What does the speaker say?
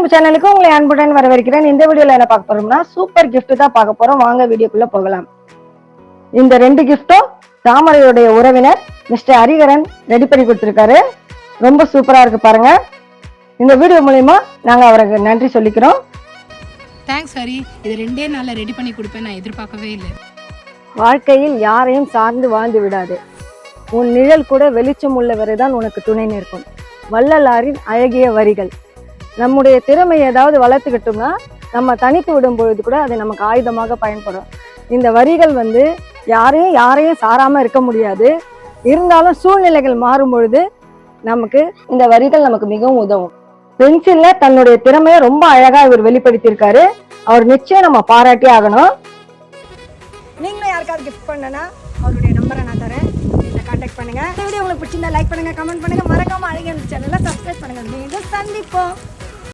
நம்ம சேனலுக்கு உங்களை அன்புடன் வரவேற்கிறேன். இந்த வீடியோல என்ன பார்க்க போறோம்னா சூப்பர் கிஃப்ட் தான் பார்க்க போறோம். வாங்க வீடியோக்குள்ள போகலாம். இந்த 2 கிஃப்ட்டும் தாமரையுடைய உறவினர் மிஸ்டர் ஹரிகரன் ரெடி பண்ணி கொடுத்திருக்காரு. ரொம்ப சூப்பரா இருக்கு பாருங்க. இந்த வீடியோ மூலமா நாங்க அவருக்கு நன்றி சொல்லிக்கிறோம். தேங்க்ஸ் ஹரி, இது 2 நாள்ல ரெடி பண்ணி கொடுப்பேன் நான் எதிர்பார்க்கவே இல்லை. வாழ்க்கையில் யாரையும் சார்ந்து வாழ்ந்து விடாது. உன் நிழல் கூட வெளிச்சம் உள்ளவரைதான் உனக்கு துணை நிற்கும். வள்ளலாரின் அழகிய வரிகள். நம்முடைய திறமை ஏதாவது வளர்த்துக்கிட்டோம்னா நம்ம தனித்து விடும் பொழுது கூட அது நமக்கு ஆயுதமாக பயன்படும். இந்த வரிகள் யாரையும் சாராம இருக்க முடியாது. இருந்தாலும் சூழ்நிலைகள் மாறும் பொழுது நமக்கு இந்த வரிகள் நமக்கு மிகவும் உதவும். பென்சில்ல தன்னுடைய திறமையை ரொம்ப அழகா இவர் வெளிப்படுத்தியிருக்காரு. அவர் நிச்சயம் நம்ம பாராட்டி ஆகணும். நீங்களும் யாருக்காவது கிஃப்ட் பண்ணனா அவருடைய நம்பரை நான் தரேன், கான்டாக்ட் பண்ணுங்க. இந்த வீடியோ உங்களுக்கு பிடிச்சிருந்தா லைக் பண்ணுங்க, கமெண்ட் பண்ணுங்க, மறக்காம அழகிய சேனலை சப்ஸ்கிரைப் பண்ணுங்க. மீண்டும் சந்திப்போம்.